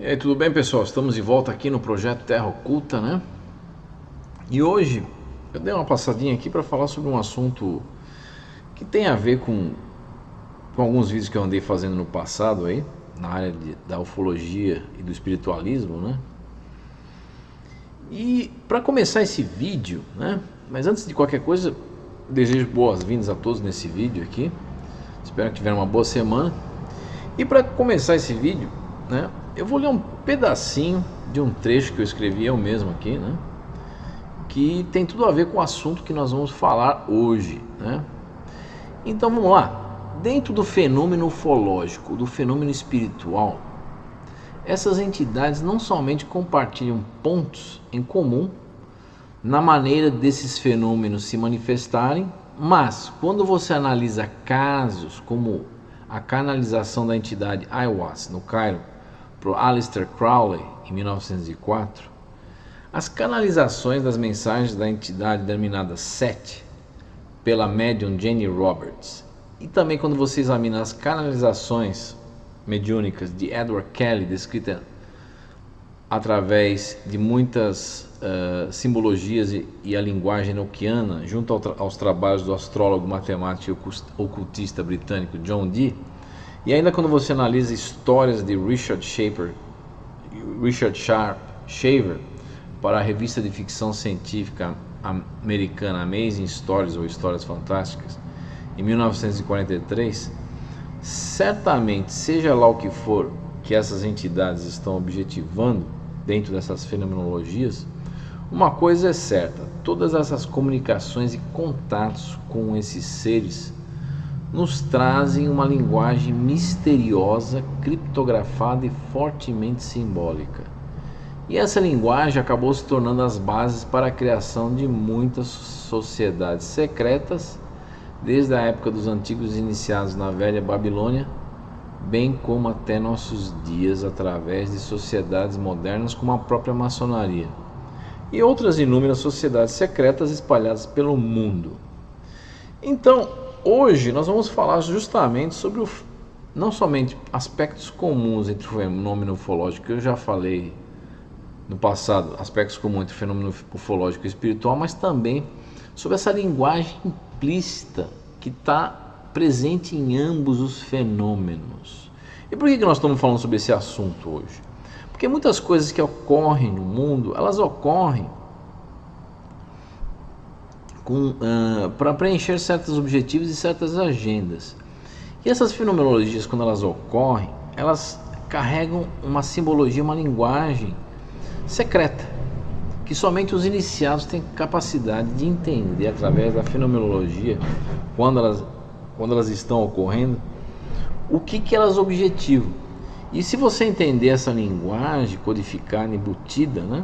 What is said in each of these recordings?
E aí, tudo bem, pessoal? Estamos de volta aqui no projeto Terra Oculta, né? E hoje eu dei uma passadinha aqui para falar sobre um assunto que tem a ver com alguns vídeos que eu andei fazendo no passado aí, na área da ufologia e do espiritualismo, né? E para começar esse vídeo, né? Mas antes de qualquer coisa, desejo boas-vindas a todos nesse vídeo aqui. Espero que tiveram uma boa semana. E para começar esse vídeo, né? Eu vou ler um pedacinho de um trecho que eu escrevi eu mesmo aqui, né? Que tem tudo a ver com o assunto que nós vamos falar hoje, né? Então vamos lá. Dentro do fenômeno ufológico, do fenômeno espiritual, essas entidades não somente compartilham pontos em comum na maneira desses fenômenos se manifestarem, mas quando você analisa casos como a canalização da entidade Aiwass no Cairo por Aleister Crowley em 1904, as canalizações das mensagens da entidade denominada Set pela médium Jane Roberts, e também quando você examina as canalizações mediúnicas de Edward Kelly, descrita através de muitas simbologias e a linguagem enoquiana, junto aos trabalhos do astrólogo, matemático e ocultista britânico John Dee, e ainda quando você analisa histórias de Richard Sharp Shaver para a revista de ficção científica americana Amazing Stories ou Histórias Fantásticas, em 1943, certamente, seja lá o que for que essas entidades estão objetivando dentro dessas fenomenologias, uma coisa é certa: todas essas comunicações e contatos com esses seres nos trazem uma linguagem misteriosa, criptografada e fortemente simbólica. E essa linguagem acabou se tornando as bases para a criação de muitas sociedades secretas, desde a época dos antigos iniciados na velha Babilônia, bem como até nossos dias, através de sociedades modernas como a própria maçonaria e outras inúmeras sociedades secretas espalhadas pelo mundo. Então, hoje nós vamos falar justamente sobre não somente aspectos comuns entre o fenômeno ufológico, que eu já falei no passado, aspectos comuns entre o fenômeno ufológico e espiritual, mas também sobre essa linguagem implícita que está presente em ambos os fenômenos. E por que nós estamos falando sobre esse assunto hoje? Porque muitas coisas que ocorrem no mundo, elas ocorrem para preencher certos objetivos e certas agendas. E essas fenomenologias, quando elas ocorrem, elas carregam uma simbologia, uma linguagem secreta, que somente os iniciados têm capacidade de entender através da fenomenologia, quando elas estão ocorrendo, o que elas objetivam. E se você entender essa linguagem codificada, embutida, né,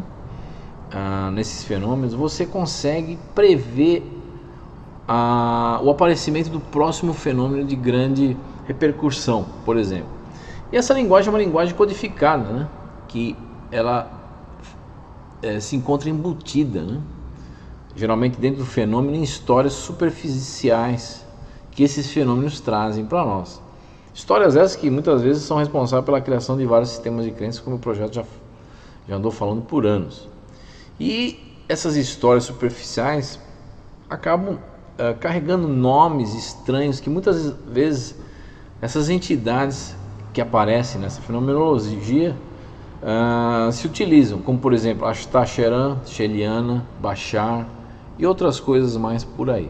nesses fenômenos, você consegue prever o aparecimento do próximo fenômeno de grande repercussão, por exemplo. E essa linguagem é uma linguagem codificada, né, que ela se encontra embutida, né, geralmente dentro do fenômeno, em histórias superficiais que esses fenômenos trazem para nós. Histórias essas que muitas vezes são responsáveis pela criação de vários sistemas de crenças, como o projeto já andou falando por anos. E essas histórias superficiais acabam carregando nomes estranhos que muitas vezes essas entidades que aparecem nessa fenomenologia se utilizam, como por exemplo Ashtar-Sheran, Sheliana, Bashar e outras coisas mais por aí.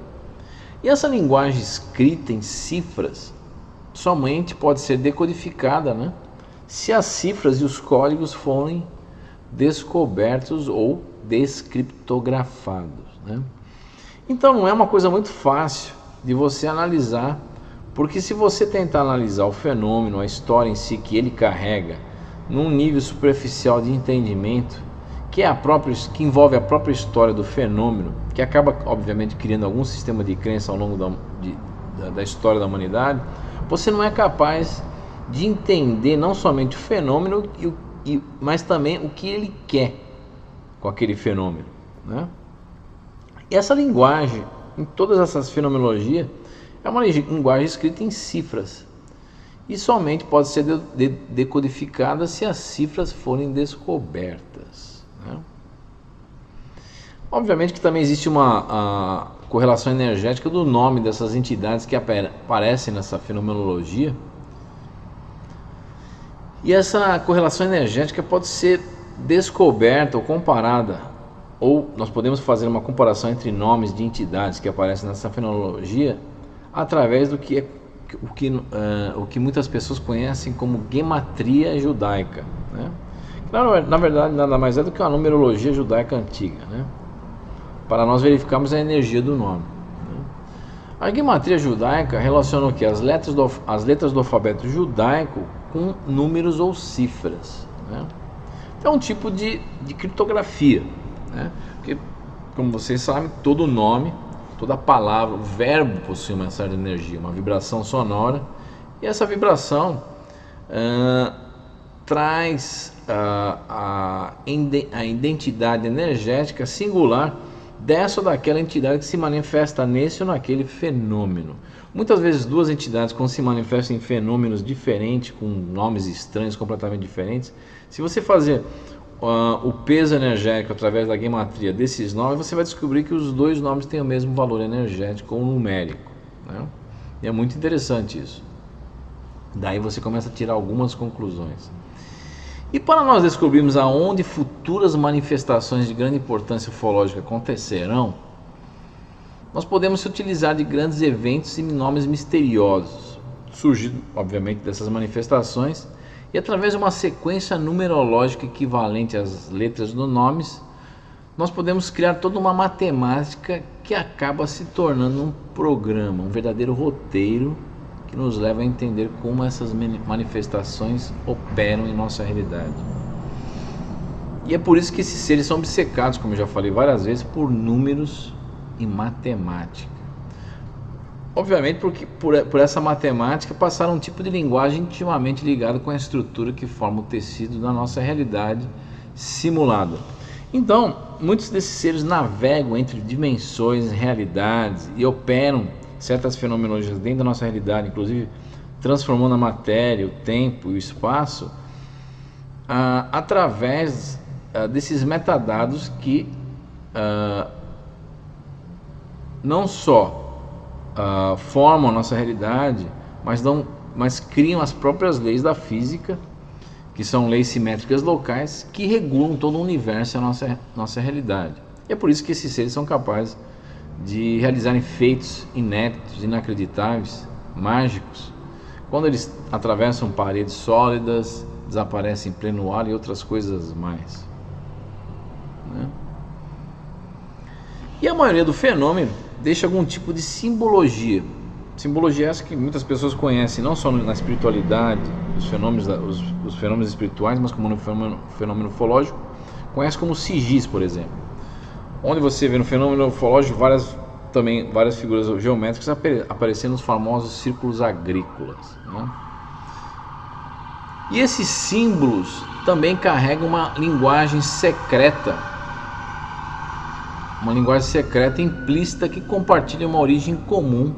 E essa linguagem escrita em cifras somente pode ser decodificada, né, se as cifras e os códigos forem descobertos ou descriptografados, né? Então não é uma coisa muito fácil de você analisar, porque se você tentar analisar o fenômeno, a história em si que ele carrega, num nível superficial de entendimento, que envolve a própria história do fenômeno, que acaba obviamente criando algum sistema de crença ao longo da história da humanidade, você não é capaz de entender não somente o fenômeno, mas também o que ele quer com aquele fenômeno, né? E essa linguagem, em todas essas fenomenologias, é uma linguagem escrita em cifras. e somente pode ser decodificada se as cifras forem descobertas, né? Obviamente que também existe uma correlação energética do nome dessas entidades que aparecem nessa fenomenologia, e essa correlação energética pode ser descoberta ou comparada, ou nós podemos fazer uma comparação entre nomes de entidades que aparecem nessa fenomenologia através do que o que muitas pessoas conhecem como gematria judaica, né? Na verdade, nada mais é do que uma numerologia judaica antiga, né? Para nós verificarmos a energia do nome, né? A gematria judaica relaciona o que? As letras do alfabeto judaico com números ou cifras, né? Então é um tipo de criptografia, né? Porque, como vocês sabem, todo nome, toda palavra, o verbo possui uma certa energia, uma vibração sonora, e essa vibração traz a identidade energética singular dessa ou daquela entidade que se manifesta nesse ou naquele fenômeno. Muitas vezes duas entidades, quando se manifestam em fenômenos diferentes, com nomes estranhos, completamente diferentes, se você fazer o peso energético através da gematria desses nomes, você vai descobrir que os dois nomes têm o mesmo valor energético ou numérico, né? E é muito interessante isso. Daí você começa a tirar algumas conclusões. E para nós descobrirmos aonde futuras manifestações de grande importância ufológica acontecerão, nós podemos se utilizar de grandes eventos e nomes misteriosos, surgidos, obviamente, dessas manifestações, e através de uma sequência numerológica equivalente às letras dos nomes, nós podemos criar toda uma matemática que acaba se tornando um programa, um verdadeiro roteiro que nos leva a entender como essas manifestações operam em nossa realidade. E é por isso que esses seres são obcecados, como eu já falei várias vezes, por números e matemática. Obviamente porque por essa matemática passaram um tipo de linguagem intimamente ligado com a estrutura que forma o tecido da nossa realidade simulada. Então, muitos desses seres navegam entre dimensões, realidades e operam certas fenomenologias dentro da nossa realidade, inclusive transformando a matéria, o tempo e o espaço através desses metadados que não só formam a nossa realidade, mas criam as próprias leis da física, que são leis simétricas locais, que regulam todo o universo e a nossa realidade. E é por isso que esses seres são capazes de realizarem feitos inéditos, inacreditáveis, mágicos, quando eles atravessam paredes sólidas, desaparecem em pleno ar e outras coisas mais, né? E a maioria do fenômeno deixa algum tipo de simbologia. Simbologia essa que muitas pessoas conhecem, não só na espiritualidade, os fenômenos espirituais, mas como no fenômeno ufológico, conhece como sigis, por exemplo. Onde você vê no fenômeno ufológico várias figuras geométricas aparecendo nos famosos círculos agrícolas, né? E esses símbolos também carregam uma linguagem secreta implícita que compartilha uma origem comum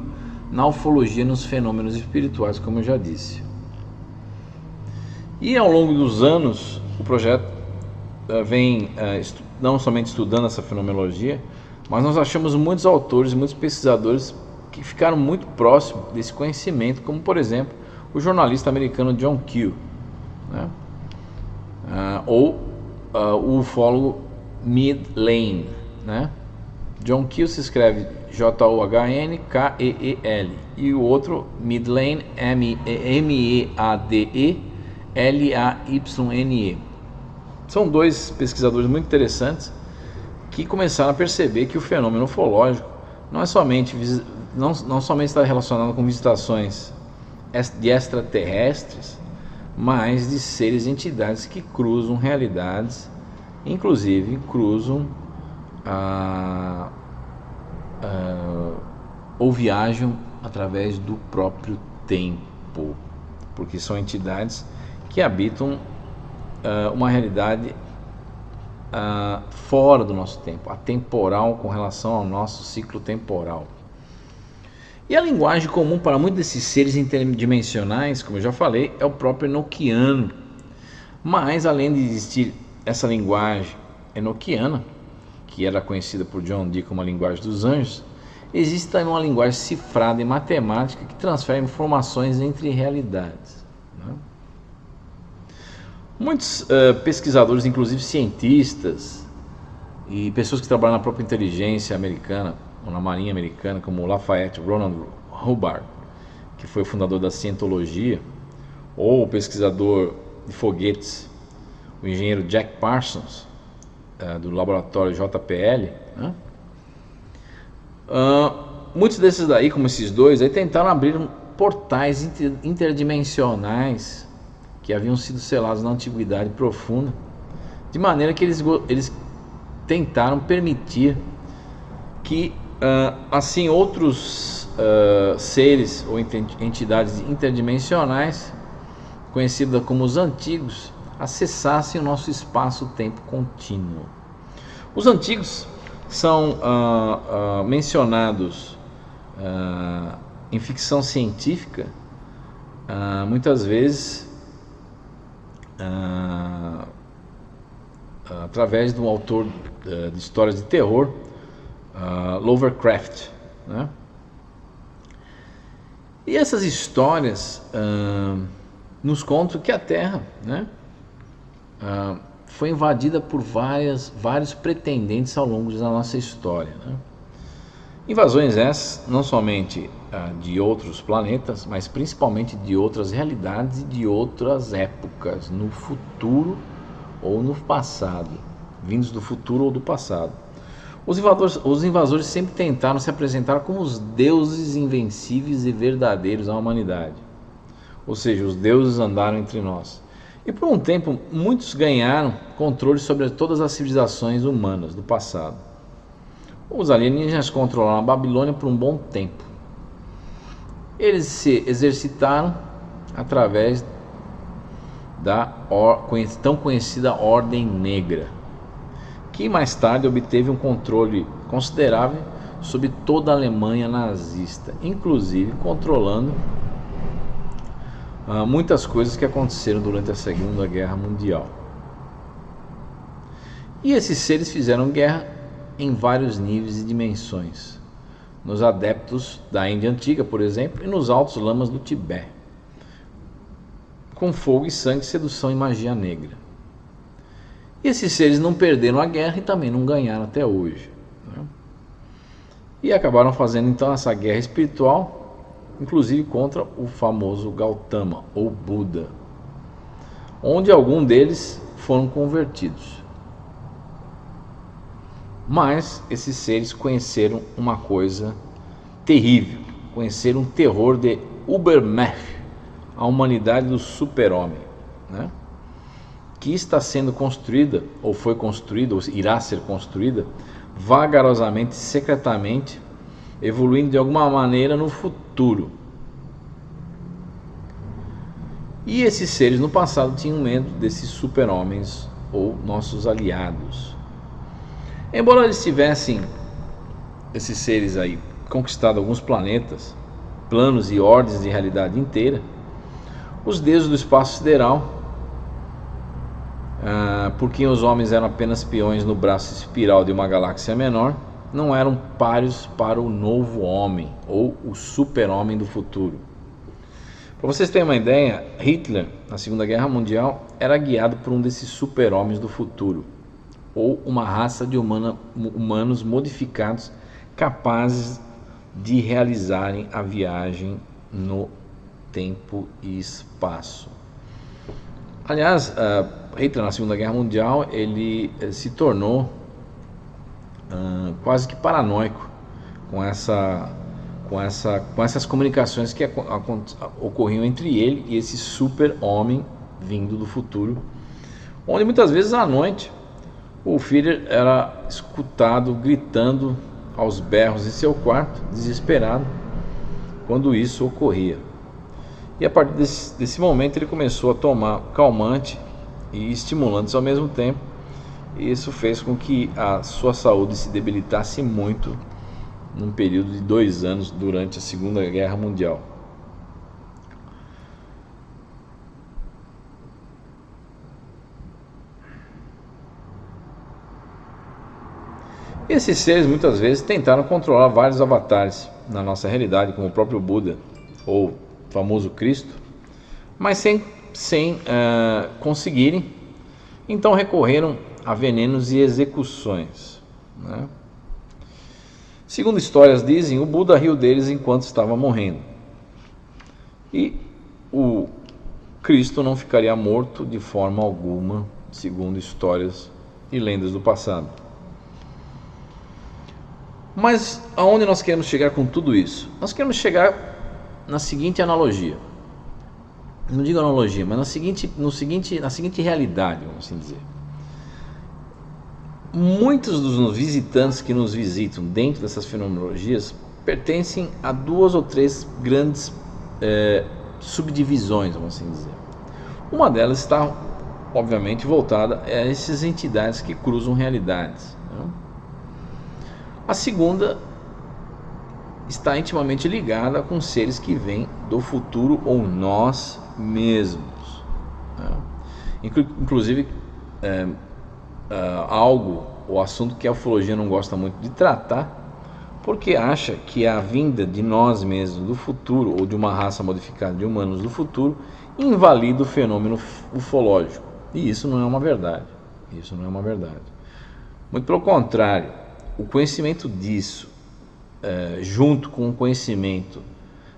na ufologia e nos fenômenos espirituais, como eu já disse. E ao longo dos anos, o projeto vem não somente estudando essa fenomenologia, mas nós achamos muitos autores, muitos pesquisadores que ficaram muito próximos desse conhecimento, como por exemplo o jornalista americano John Keel, né? Ou o ufólogo Mead Lane, né? John Keel se escreve John-K-E-E-L e o outro Mead Lane, M-E-A-D-E-L-A-Y-N-E. São dois pesquisadores muito interessantes que começaram a perceber que o fenômeno ufológico não somente está relacionado com visitações de extraterrestres, mas de seres e entidades que cruzam realidades, inclusive cruzam ou viajam através do próprio tempo, porque são entidades que habitam uma realidade fora do nosso tempo, atemporal com relação ao nosso ciclo temporal. E a linguagem comum para muitos desses seres interdimensionais, como eu já falei, é o próprio enoquiano. Mas, além de existir essa linguagem enoquiana, que era conhecida por John Dee como a linguagem dos anjos, existe também uma linguagem cifrada em matemática que transfere informações entre realidades, né? Muitos pesquisadores, inclusive cientistas e pessoas que trabalham na própria inteligência americana ou na marinha americana, como Lafayette Ronald Hubbard, que foi o fundador da cientologia, ou o pesquisador de foguetes, o engenheiro Jack Parsons, do laboratório JPL, né? Muitos desses daí, como esses dois, aí tentaram abrir portais interdimensionais que haviam sido selados na antiguidade profunda, de maneira que eles tentaram permitir que assim outros seres ou entidades interdimensionais, conhecidas como os antigos, acessassem o nosso espaço-tempo contínuo. Os antigos são mencionados em ficção científica muitas vezes através de um autor de histórias de terror, Lovecraft, né? E essas histórias nos contam que a Terra, né, foi invadida por vários pretendentes ao longo da nossa história, né? Invasões essas, não somente de outros planetas, mas principalmente de outras realidades e de outras épocas, no futuro ou no passado, vindos do futuro ou do passado. Os invasores sempre tentaram se apresentar como os deuses invencíveis e verdadeiros à humanidade. Ou seja, os deuses andaram entre nós. E por um tempo, muitos ganharam controle sobre todas as civilizações humanas do passado. Os alienígenas controlaram a Babilônia por um bom tempo. Eles se exercitaram através da tão conhecida Ordem Negra, que mais tarde obteve um controle considerável sobre toda a Alemanha nazista, inclusive controlando muitas coisas que aconteceram durante a Segunda Guerra Mundial. E esses seres fizeram guerra em vários níveis e dimensões, nos adeptos da Índia Antiga, por exemplo, e nos altos lamas do Tibete, com fogo e sangue, sedução e magia negra. E esses seres não perderam a guerra e também não ganharam até hoje, né? E acabaram fazendo então essa guerra espiritual, inclusive contra o famoso Gautama, ou Buda, onde alguns deles foram convertidos. Mas esses seres conheceram uma coisa terrível, conheceram o terror de Ubermensch, a humanidade do super-homem, né? Que está sendo construída, ou foi construída, ou irá ser construída, vagarosamente, secretamente, evoluindo de alguma maneira no futuro. E esses seres no passado tinham medo desses super-homens, ou nossos aliados. Embora eles tivessem, esses seres aí, conquistado alguns planetas, planos e ordens de realidade inteira, os deuses do espaço sideral, por quem os homens eram apenas peões no braço espiral de uma galáxia menor, não eram páreos para o novo homem, ou o super-homem do futuro. Para vocês terem uma ideia, Hitler, na Segunda Guerra Mundial, era guiado por um desses super-homens do futuro, ou uma raça de humanos modificados capazes de realizarem a viagem no tempo e espaço. Aliás, Hitler na Segunda Guerra Mundial ele se tornou quase que paranoico com essas comunicações que ocorriam entre ele e esse super-homem vindo do futuro, onde muitas vezes à noite o Führer era escutado gritando aos berros em seu quarto, desesperado, quando isso ocorria. E a partir desse momento ele começou a tomar calmante e estimulantes ao mesmo tempo, e isso fez com que a sua saúde se debilitasse muito num período de 2 anos durante a Segunda Guerra Mundial. Esses seres muitas vezes tentaram controlar vários avatares na nossa realidade, como o próprio Buda ou o famoso Cristo, mas sem conseguirem, então recorreram a venenos e execuções, né? Segundo histórias dizem, o Buda riu deles enquanto estava morrendo, e o Cristo não ficaria morto de forma alguma, segundo histórias e lendas do passado. Mas aonde nós queremos chegar com tudo isso? Nós queremos chegar na seguinte analogia. Não digo analogia, mas na seguinte realidade, vamos assim dizer. Muitos dos visitantes que nos visitam dentro dessas fenomenologias pertencem a 2 ou 3 grandes subdivisões, vamos assim dizer. Uma delas está, obviamente, voltada a essas entidades que cruzam realidades, né? A segunda está intimamente ligada com seres que vêm do futuro ou nós mesmos, né? Inclusive, algo ou assunto que a ufologia não gosta muito de tratar, porque acha que a vinda de nós mesmos do futuro ou de uma raça modificada de humanos do futuro invalida o fenômeno ufológico. E isso não é uma verdade. Isso não é uma verdade. Muito pelo contrário, o conhecimento disso, junto com o conhecimento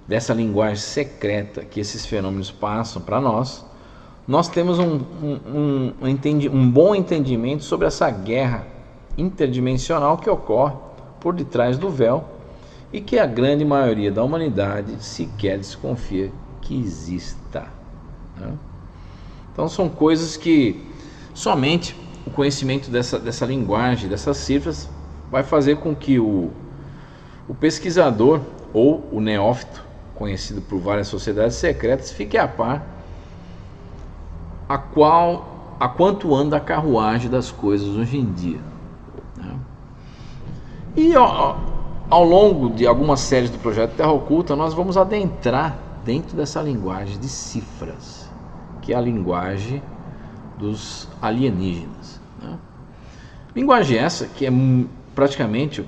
dessa linguagem secreta que esses fenômenos passam para nós temos um bom entendimento sobre essa guerra interdimensional que ocorre por detrás do véu e que a grande maioria da humanidade sequer desconfia que exista, né? Então são coisas que somente o conhecimento dessa linguagem, dessas cifras, vai fazer com que o pesquisador ou o neófito, conhecido por várias sociedades secretas, fique a par a quanto anda a carruagem das coisas hoje em dia, né? E ao longo de algumas séries do projeto Terra Oculta, nós vamos adentrar dentro dessa linguagem de cifras, que é a linguagem dos alienígenas, né? Linguagem essa que é praticamente,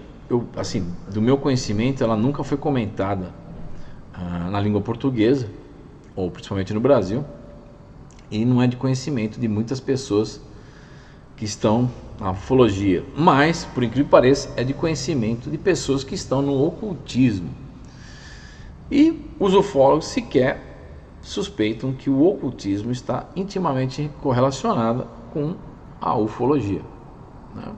do meu conhecimento, ela nunca foi comentada na língua portuguesa, ou principalmente no Brasil, e não é de conhecimento de muitas pessoas que estão na ufologia, mas, por incrível que pareça, é de conhecimento de pessoas que estão no ocultismo. E os ufólogos sequer suspeitam que o ocultismo está intimamente correlacionado com a ufologia, né?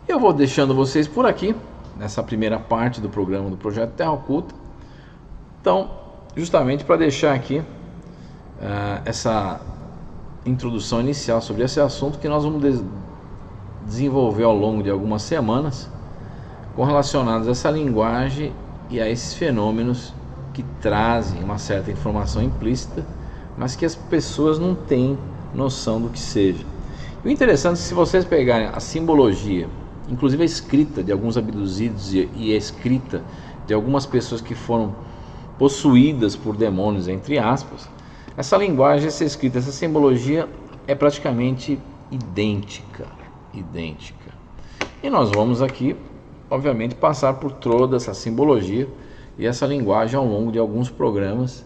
Eu vou deixando vocês por aqui, nessa primeira parte do programa do Projeto Terra Oculta. Então, justamente para deixar aqui essa introdução inicial sobre esse assunto que nós vamos desenvolver ao longo de algumas semanas, correlacionados a essa linguagem e a esses fenômenos que trazem uma certa informação implícita, mas que as pessoas não têm noção do que seja. E o interessante é que, se vocês pegarem a simbologia, inclusive a escrita de alguns abduzidos e a escrita de algumas pessoas que foram possuídas por demônios, entre aspas, essa linguagem, essa escrita, essa simbologia é praticamente idêntica. E nós vamos aqui, obviamente, passar por toda essa simbologia e essa linguagem ao longo de alguns programas,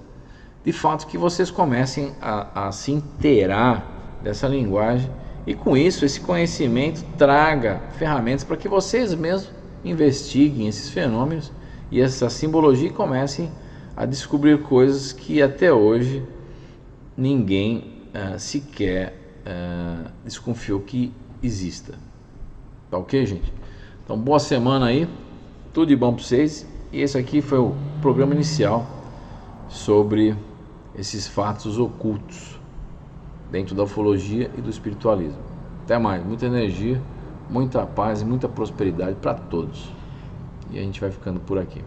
de fato que vocês comecem a se inteirar dessa linguagem, e com isso, esse conhecimento traga ferramentas para que vocês mesmos investiguem esses fenômenos e essa simbologia e comecem a descobrir coisas que até hoje ninguém sequer desconfiou que exista. Tá ok, gente? Então, boa semana aí, tudo de bom para vocês. E esse aqui foi o programa inicial sobre esses fatos ocultos dentro da ufologia e do espiritualismo. Até mais, muita energia, muita paz e muita prosperidade para todos. E a gente vai ficando por aqui.